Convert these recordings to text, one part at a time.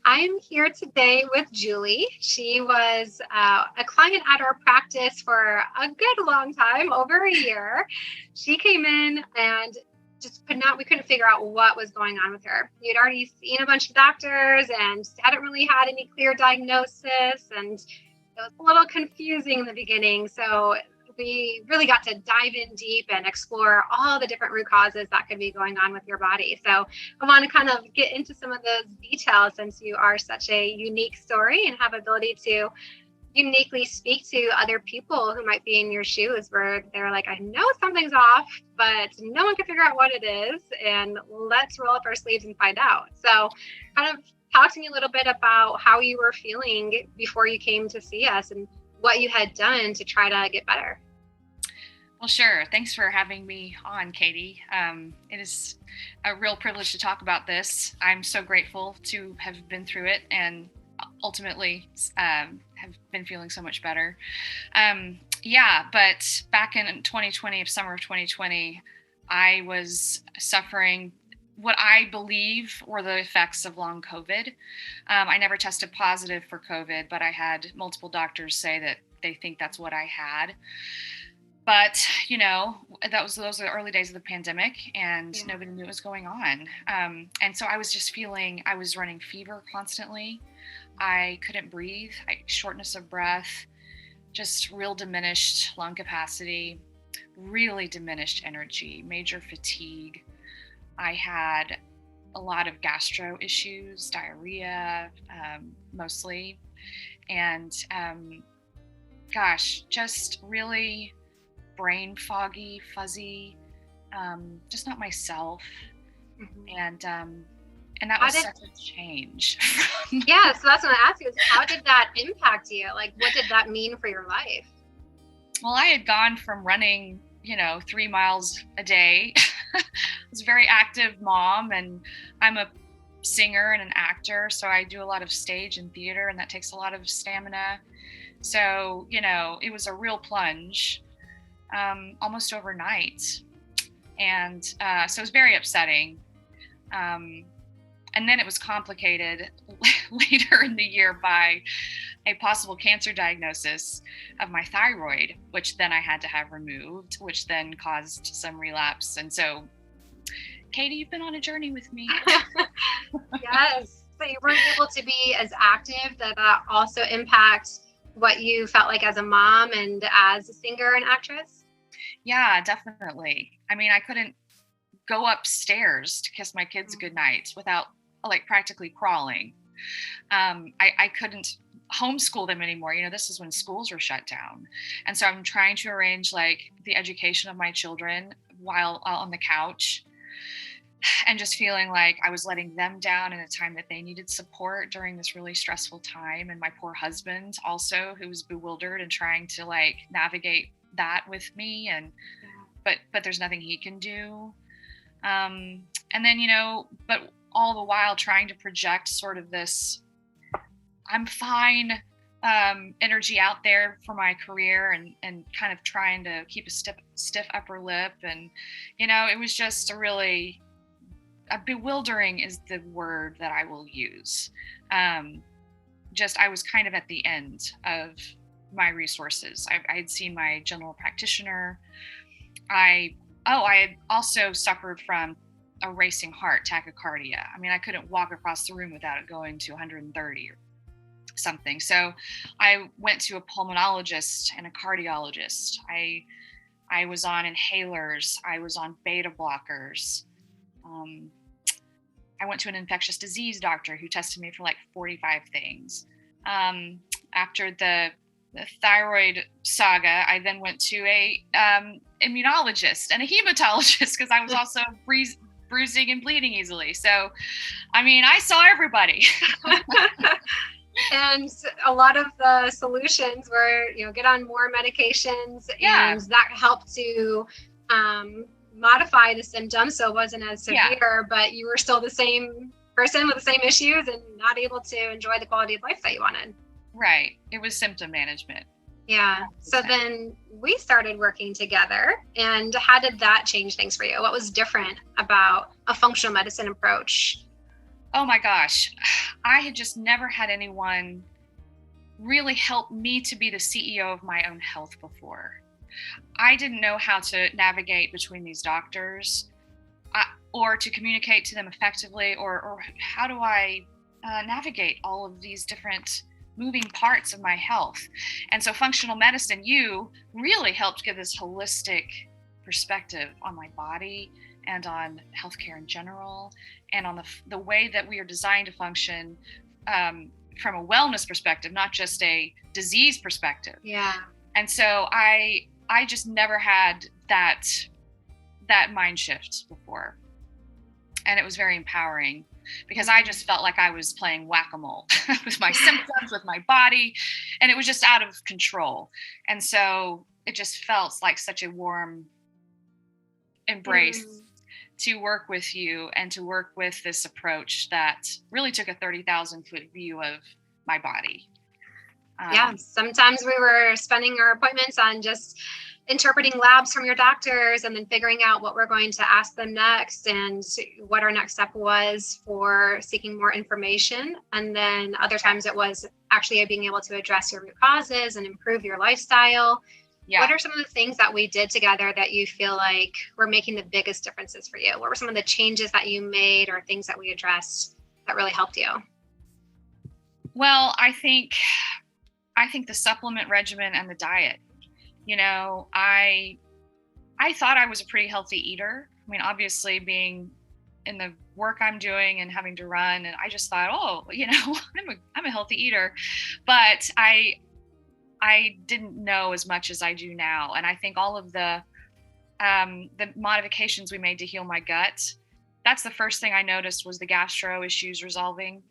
I'm here today with Julie. She was a client at our practice for a good long time, over a year. She came in and just we couldn't figure out what was going on with her. We had already seen a bunch of doctors and hadn't really had any clear diagnosis. And it was a little confusing in the beginning. So we really got to dive in deep and explore all the different root causes that could be going on with your body. So I want to kind of get into some of those details since you are such a unique story and have ability to uniquely speak to other people who might be in your shoes where they're like, I know something's off, but no one can figure out what it is. And let's roll up our sleeves and find out. So kind of talk to me a little bit about how you were feeling before you came to see us and what you had done to try to get better. Well, sure. Thanks for having me on, Katie. It is a real privilege to talk about this. I'm so grateful to have been through it and ultimately have been feeling so much better. But back in 2020, summer of 2020, I was suffering what I believe were the effects of long COVID. I never tested positive for COVID, but I had multiple doctors say that they think that's what I had. But, those are the early days of the pandemic and nobody knew what was going on. And so I was just I was running fever constantly. I couldn't breathe, shortness of breath, just real diminished lung capacity, really diminished energy, major fatigue. I had a lot of gastro issues, diarrhea, mostly. And just really brain foggy, fuzzy, just not myself. Mm-hmm. And that was such a change. Yeah, so that's what I asked you is how did that impact you? Like, what did that mean for your life? Well, I had gone from running, 3 miles a day. I was a very active mom, and I'm a singer and an actor, so I do a lot of stage and theater, and that takes a lot of stamina. So, it was a real plunge, almost overnight. And so it was very upsetting. And then it was complicated later in the year by a possible cancer diagnosis of my thyroid, which then I had to have removed, which then caused some relapse. And so, Katie, you've been on a journey with me. Yes. So you weren't able to be as active. That also impacts what you felt like as a mom and as a singer and actress? Yeah, definitely. I mean, I couldn't go upstairs to kiss my kids goodnight without practically crawling. I couldn't homeschool them anymore. This is when schools were shut down. And so I'm trying to arrange the education of my children while on the couch, and just feeling like I was letting them down in a time that they needed support during this really stressful time. And my poor husband also, who was bewildered and trying to navigate that with me. And, but there's nothing he can do. And then, but all the while trying to project sort of this, I'm fine, energy out there for my career, and kind of trying to keep a stiff upper lip. And, it was just bewildering is the word that I will use. I was kind of at the end of my resources. I had seen my general practitioner. I had also suffered from a racing heart, tachycardia. I mean, I couldn't walk across the room without it going to 130 or something. So I went to a pulmonologist and a cardiologist. I was on inhalers. I was on beta blockers. I went to an infectious disease doctor who tested me for 45 things. After the thyroid saga, I then went to a immunologist and a hematologist because I was also bruising and bleeding easily. So, I mean, I saw everybody. And a lot of the solutions were, get on more medications, and that helped to modify the symptoms so it wasn't as severe, but you were still the same person with the same issues and not able to enjoy the quality of life that you wanted. Right. It was symptom management. Yeah. So then we started working together. And how did that change things for you? What was different about a functional medicine approach? Oh my gosh. I had just never had anyone really help me to be the CEO of my own health before. I didn't know how to navigate between these doctors, or to communicate to them effectively, or how do I navigate all of these different moving parts of my health. And so functional medicine, you really helped give this holistic perspective on my body and on healthcare in general, and on the way that we are designed to function, from a wellness perspective, not just a disease perspective. Yeah. And so I just never had that mind shift before. And it was very empowering, because I just felt like I was playing whack-a-mole with my symptoms, with my body, and it was just out of control. And so it just felt like such a warm embrace to work with you and to work with this approach that really took a 30,000 foot view of my body. Yeah, sometimes we were spending our appointments on just interpreting labs from your doctors and then figuring out what we're going to ask them next and what our next step was for seeking more information. And then other times it was actually being able to address your root causes and improve your lifestyle. Yeah. What are some of the things that we did together that you feel like were making the biggest differences for you? What were some of the changes that you made or things that we addressed that really helped you? Well, I think the supplement regimen and the diet. You know, I thought I was a pretty healthy eater. I mean, obviously being in the work I'm doing and having to run, and I just thought, oh, you know, I'm a healthy eater, but I didn't know as much as I do now. And I think all of the modifications we made to heal my gut, that's the first thing I noticed, was the gastro issues resolving,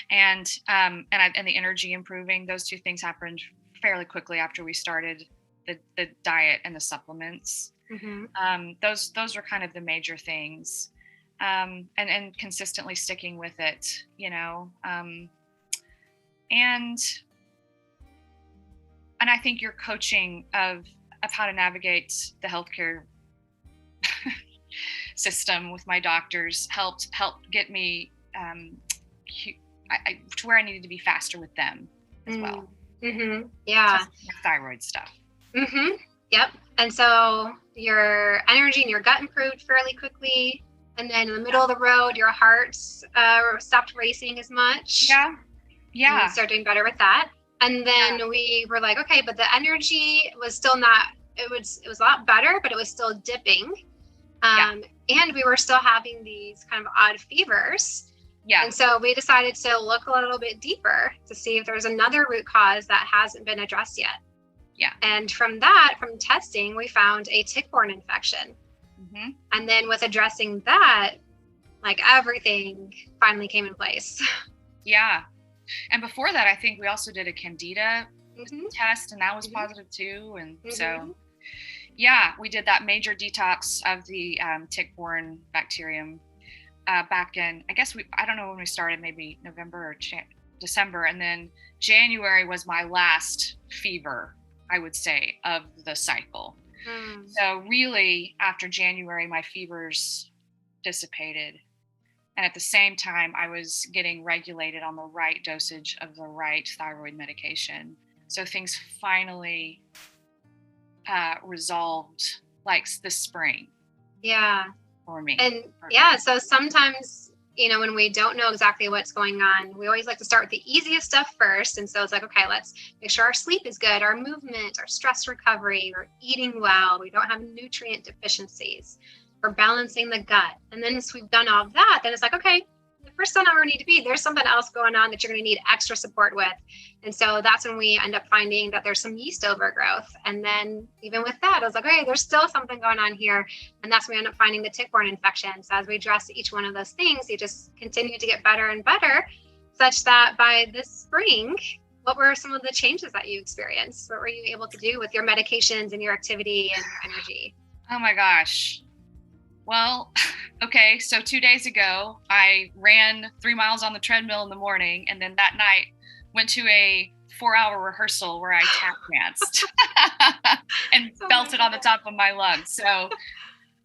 and the energy improving. Those two things happened fairly quickly after we started the diet and the supplements. Those were kind of the major things, and consistently sticking with it, you know, and I think your coaching of how to navigate the healthcare system with my doctors helped get me to where I needed to be faster with them as well. Yeah. Thyroid stuff. Yep. And so your energy and your gut improved fairly quickly. And then in the middle of the road, your heart stopped racing as much. Yeah. And you started doing better with that. And then we were like, okay, but the energy was still not, it was a lot better, but it was still dipping. And we were still having these kind of odd fevers. Yeah. And so we decided to look a little bit deeper to see if there's another root cause that hasn't been addressed yet. Yeah. And from testing, we found a tick-borne infection. And then with addressing that, like, everything finally came in place. Yeah. And before that, I think we also did a candida test, and that was positive too. And so, yeah, we did that major detox of the tick-borne bacterium back in, I guess I don't know when we started, maybe November or December. And then January was my last fever, I would say, of the cycle. So really, after January, my fevers dissipated. And at the same time, I was getting regulated on the right dosage of the right thyroid medication. So things finally resolved, like, this spring. Yeah. For me. And so sometimes, you know, when we don't know exactly what's going on, we always like to start with the easiest stuff first. And so it's like, okay, let's make sure our sleep is good, our movement, our stress recovery, we're eating well, we don't have nutrient deficiencies, we're balancing the gut. And then once we've done all of that, then it's like, okay, the first step where we need to be, there's something else going on that you're going to need extra support with. And so that's when we end up finding that there's some yeast overgrowth. And then even with that, I was like, okay, there's still something going on here. And that's when we end up finding the tick-borne infection. So as we address each one of those things, you just continue to get better and better, such that by this spring, what were some of the changes that you experienced? What were you able to do with your medications and your activity and your energy? Oh my gosh. Well, okay, so 2 days ago, I ran 3 miles on the treadmill in the morning, and then that night went to a 4-hour rehearsal where I tap danced and belted on the top of my lungs. So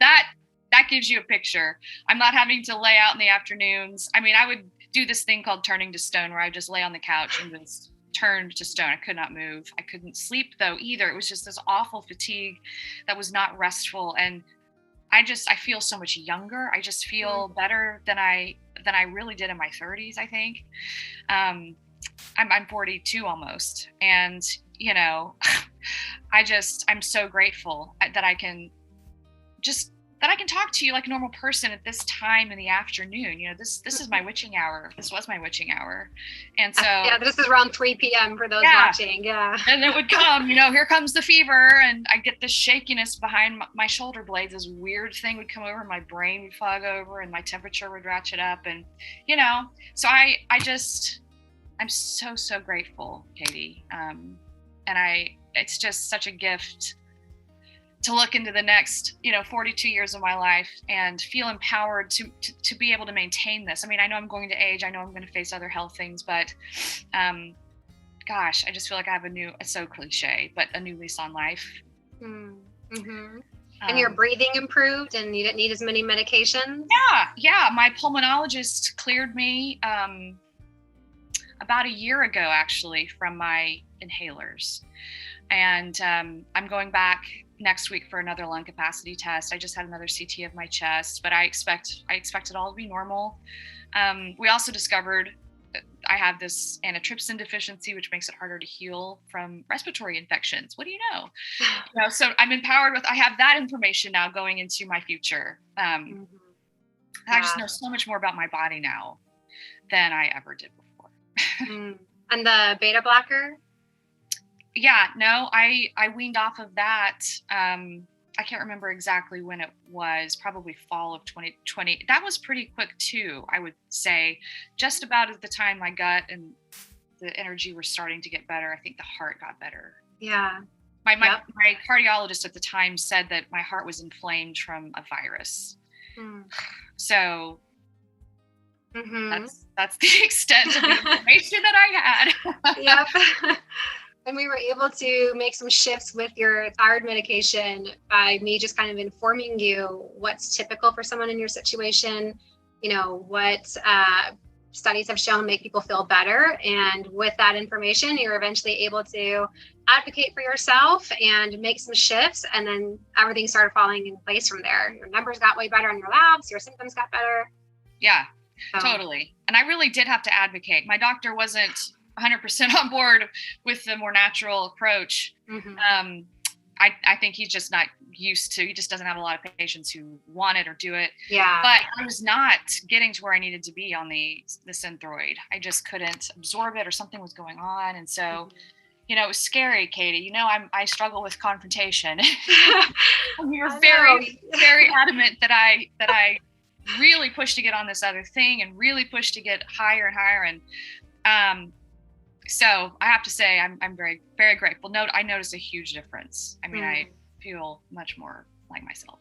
that that gives you a picture. I'm not having to lay out in the afternoons. I mean, I would do this thing called turning to stone, where I just lay on the couch and just turned to stone. I could not move. I couldn't sleep though either. It was just this awful fatigue that was not restful. And I feel so much younger. I just feel better than I really did in my 30s, I think. I'm 42 almost. And, you know, I'm so grateful that I can talk to you like a normal person at this time in the afternoon. You know, this is my witching hour. This was my witching hour. And so this is around 3 p.m. for those watching. Yeah. And it would come, you know, here comes the fever, and I get this shakiness behind my shoulder blades. This weird thing would come over, my brain would fog over, and my temperature would ratchet up. And, you know, so I'm so grateful, Katie. And it's just such a gift to look into the next, 42 years of my life and feel empowered to be able to maintain this. I mean, I know I'm going to age, I know I'm going to face other health things, but gosh, I just feel like I have it's so cliche, but a new lease on life. Mm-hmm. And your breathing improved and you didn't need as many medications? Yeah. My pulmonologist cleared me about a year ago, actually, from my inhalers. And I'm going back next week for another lung capacity test. I just had another CT of my chest, but I expect it all to be normal. We also discovered I have this antitrypsin deficiency, which makes it harder to heal from respiratory infections. What do you know? So I'm empowered I have that information now going into my future. I just know so much more about my body now than I ever did before. And the beta blocker? Yeah, no, I weaned off of that. I can't remember exactly when it was, probably fall of 2020. That was pretty quick too, I would say. Just about at the time my gut and the energy were starting to get better, I think the heart got better. Yeah. My cardiologist at the time said that my heart was inflamed from a virus. So that's the extent of the information that I had. Yep. And we were able to make some shifts with your thyroid medication by me just kind of informing you what's typical for someone in your situation, what studies have shown make people feel better. And with that information, you're eventually able to advocate for yourself and make some shifts. And then everything started falling in place from there. Your numbers got way better on your labs, your symptoms got better. Yeah, totally. And I really did have to advocate. My doctor wasn't 100% on board with the more natural approach. I think he's just not used to, he just doesn't have a lot of patients who want it or do it. Yeah. But I was not getting to where I needed to be on the Synthroid. I just couldn't absorb it, or something was going on. And so, it was scary, Katie. I struggle with confrontation. We were very, very adamant that I really pushed to get on this other thing and really pushed to get higher and higher. And, so I have to say, I'm very, very grateful. I noticed a huge difference. I mean, I feel much more like myself.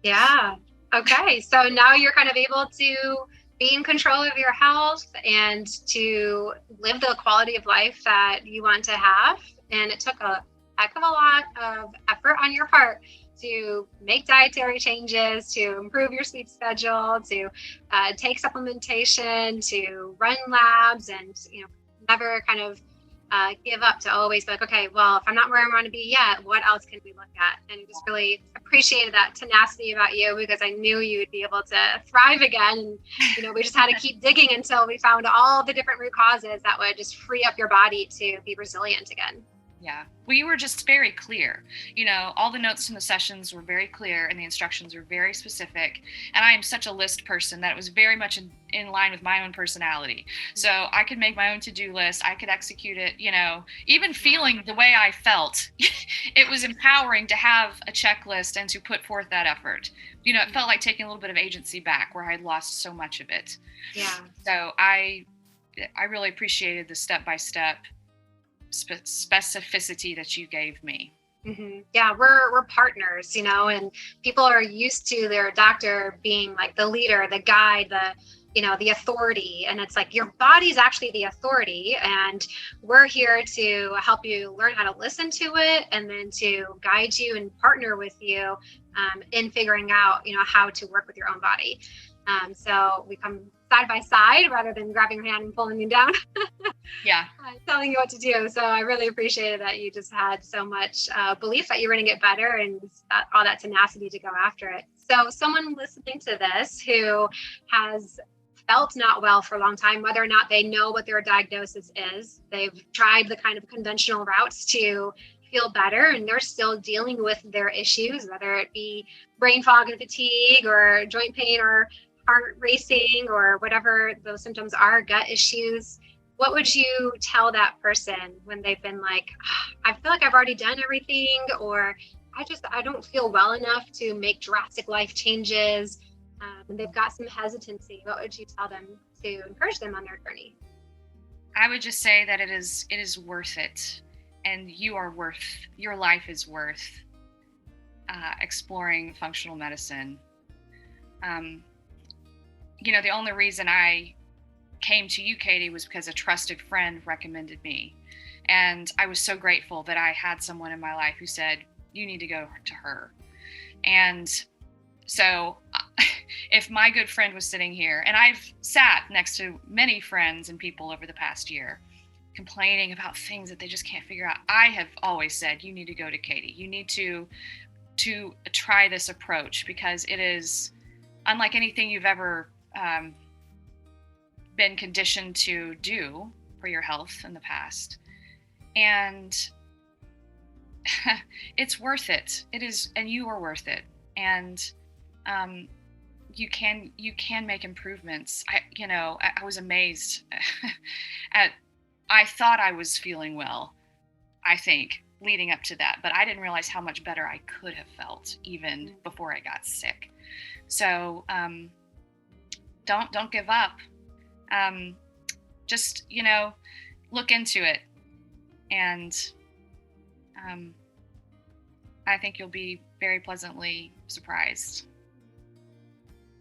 Yeah. Okay. So now you're kind of able to be in control of your health and to live the quality of life that you want to have. And it took a heck of a lot of effort on your part to make dietary changes, to improve your sleep schedule, to take supplementation, to run labs, and, never kind of give up, to always be like, okay, well, if I'm not where I want to be yet, what else can we look at? And I just really appreciated that tenacity about you, because I knew you would be able to thrive again. And, we just had to keep digging until we found all the different root causes that would just free up your body to be resilient again. Yeah. We were just very clear. All the notes from the sessions were very clear and the instructions were very specific. And I am such a list person that it was very much in line with my own personality. So I could make my own to-do list. I could execute it, even feeling the way I felt. It was empowering to have a checklist and to put forth that effort. It felt like taking a little bit of agency back where I'd lost so much of it. Yeah. So I really appreciated the step-by-step specificity that you gave me. Yeah, we're partners, and people are used to their doctor being like the leader, the guide, the authority, and it's like your body's actually the authority, and we're here to help you learn how to listen to it, and then to guide you and partner with you in figuring out how to work with your own body. So we come side by side rather than grabbing your hand and pulling you down. Yeah. Telling you what to do. So I really appreciated that you just had so much belief that you were going to get better, and all that tenacity to go after it. So someone listening to this who has felt not well for a long time, whether or not they know what their diagnosis is, they've tried the kind of conventional routes to feel better, and they're still dealing with their issues, whether it be brain fog and fatigue, or joint pain, or heart racing, or whatever those symptoms are, gut issues. What would you tell that person when they've been like, I feel like I've already done everything, or I don't feel well enough to make drastic life changes, and they've got some hesitancy? What would you tell them to encourage them on their journey? I would just say that it is worth it, and your life is worth exploring functional medicine. The only reason I came to you, Katie, was because a trusted friend recommended me. And I was so grateful that I had someone in my life who said, you need to go to her. And so if my good friend was sitting here, and I've sat next to many friends and people over the past year complaining about things that they just can't figure out, I have always said, you need to go to Katie. You need to try this approach, because it is unlike anything you've ever been conditioned to do for your health in the past. And it's worth it. It is, and you are worth it. And you can make improvements. I was amazed I thought I was feeling well, I think, leading up to that, but I didn't realize how much better I could have felt even before I got sick. So don't give up. Just look into it, and I think you'll be very pleasantly surprised.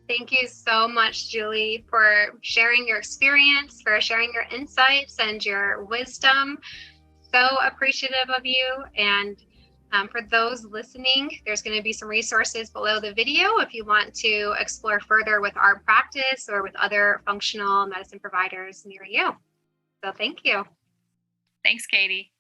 Thank you so much, Julie, for sharing your experience, for sharing your insights and your wisdom. So appreciative of you. And for those listening, there's going to be some resources below the video if you want to explore further with our practice or with other functional medicine providers near you. So thank you. Thanks, Katie.